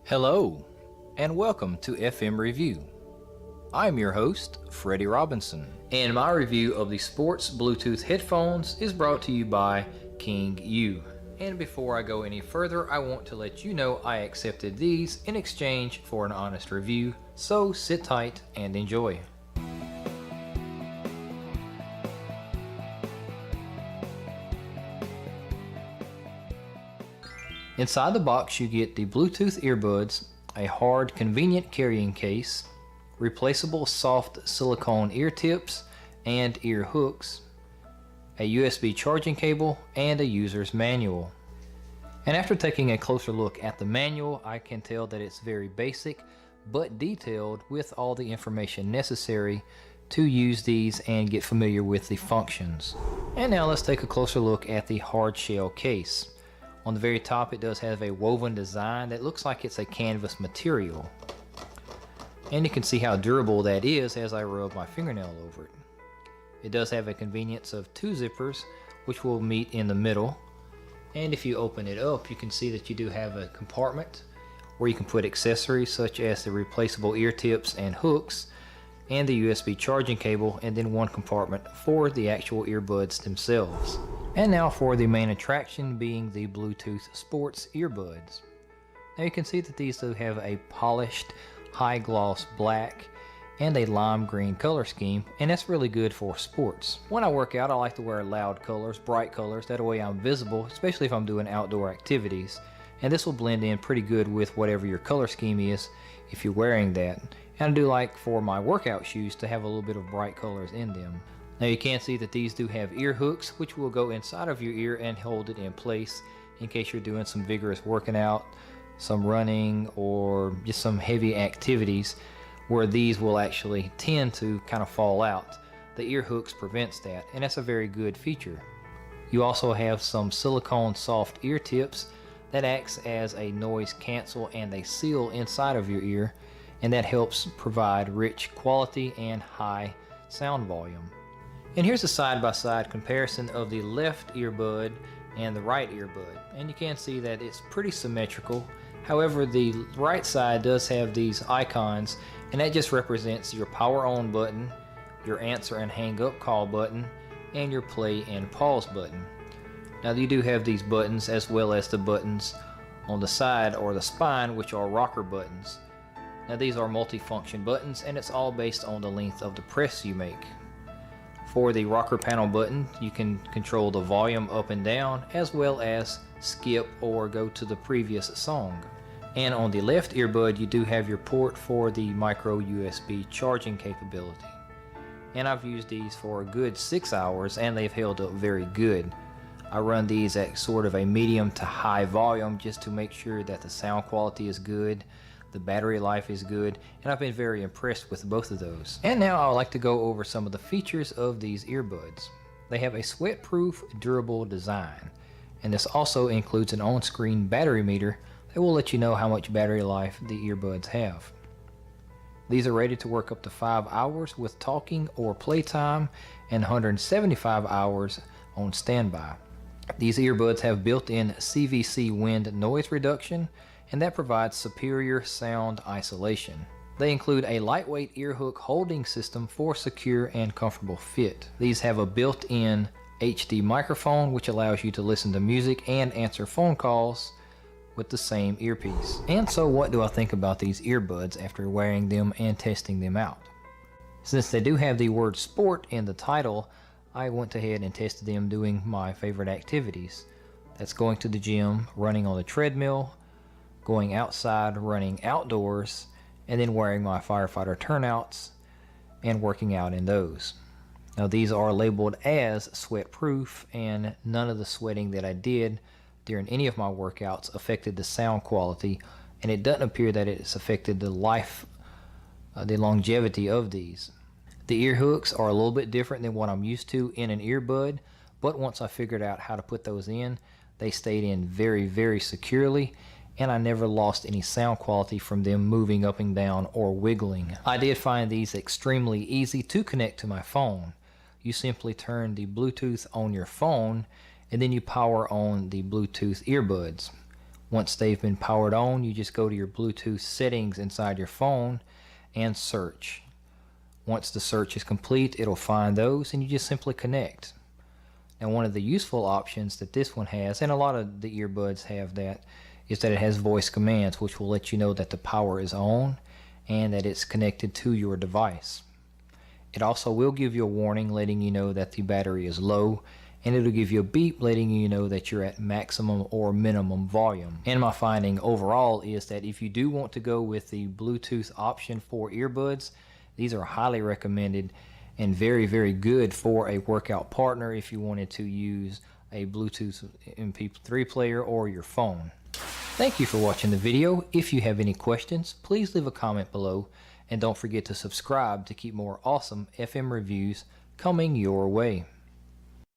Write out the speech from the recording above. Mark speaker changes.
Speaker 1: Hello, and welcome to FMRevu. I'm your host, Freddie Robinson, and my review of the Sports Bluetooth headphones is brought to you by Kingyou. And before I go any further, I want to let you know I accepted these in exchange for an honest review, so sit tight and enjoy. Inside the box you get the Bluetooth earbuds, a hard, convenient carrying case, replaceable soft silicone ear tips and ear hooks, a USB charging cable, and a user's manual. And after taking a closer look at the manual, I can tell that it's very basic but detailed with all the information necessary to use these and get familiar with the functions. And now let's take a closer look at the hard shell case. On the very top it does have a woven design that looks like it's a canvas material. And you can see how durable that is as I rub my fingernail over it. It does have a convenience of two zippers which will meet in the middle. And if you open it up, you can see that you do have a compartment where you can put accessories such as the replaceable ear tips and hooks and the USB charging cable, and then one compartment for the actual earbuds themselves. And now for the main attraction, being the Bluetooth Sports earbuds. Now you can see that these do have a polished high gloss black and a lime green color scheme, and that's really good for sports. When I work out, I like to wear loud colors, bright colors, that way I'm visible, especially if I'm doing outdoor activities. And this will blend in pretty good with whatever your color scheme is if you're wearing that. And I do like for my workout shoes to have a little bit of bright colors in them. Now you can see that these do have ear hooks which will go inside of your ear and hold it in place in case you're doing some vigorous working out, some running, or just some heavy activities where these will actually tend to kind of fall out. The ear hooks prevents that, and that's a very good feature. You also have some silicone soft ear tips that acts as a noise cancel and a seal inside of your ear, and that helps provide rich quality and high sound volume. And here's a side-by-side comparison of the left earbud and the right earbud, and you can see that it's pretty symmetrical. However, the right side does have these icons, and that just represents your power on button, your answer and hang up call button, and your play and pause button. Now you do have these buttons as well as the buttons on the side or the spine, which are rocker buttons. Now these are multi-function buttons, and it's all based on the length of the press you make. For the rocker panel button, you can control the volume up and down, as well as skip or go to the previous song. And on the left earbud, you do have your port for the micro USB charging capability. And I've used these for a good 6 hours, and they've held up very good. I run these at sort of a medium to high volume just to make sure that the sound quality is good, the battery life is good, and I've been very impressed with both of those. And now I would like to go over some of the features of these earbuds. They have a sweat-proof, durable design, and this also includes an on-screen battery meter that will let you know how much battery life the earbuds have. These are rated to work up to 5 hours with talking or playtime and 175 hours on standby. These earbuds have built-in CVC wind noise reduction, and that provides superior sound isolation. They include a lightweight earhook holding system for secure and comfortable fit. These have a built-in HD microphone which allows you to listen to music and answer phone calls with the same earpiece. And so what do I think about these earbuds after wearing them and testing them out? Since they do have the word sport in the title, I went ahead and tested them doing my favorite activities. That's going to the gym, running on the treadmill, going outside, running outdoors, and then wearing my firefighter turnouts and working out in those. Now these are labeled as sweat proof, and none of the sweating that I did during any of my workouts affected the sound quality, and it doesn't appear that it's affected the longevity of these. The ear hooks are a little bit different than what I'm used to in an earbud, but once I figured out how to put those in, they stayed in very, very securely, and I never lost any sound quality from them moving up and down or wiggling. I did find these extremely easy to connect to my phone. You simply turn the Bluetooth on your phone, and then you power on the Bluetooth earbuds. Once they've been powered on, you just go to your Bluetooth settings inside your phone and search. Once the search is complete, it'll find those and you just simply connect. Now, one of the useful options that this one has, and a lot of the earbuds have that, is that it has voice commands which will let you know that the power is on and that it's connected to your device. It also will give you a warning letting you know that the battery is low, and it'll give you a beep letting you know that you're at maximum or minimum volume. And my finding overall is that if you do want to go with the Bluetooth option for earbuds, these are highly recommended and very, very good for a workout partner if you wanted to use a Bluetooth MP3 player or your phone. Thank you for watching the video. If you have any questions, please leave a comment below, and don't forget to subscribe to keep more awesome FM reviews coming your way.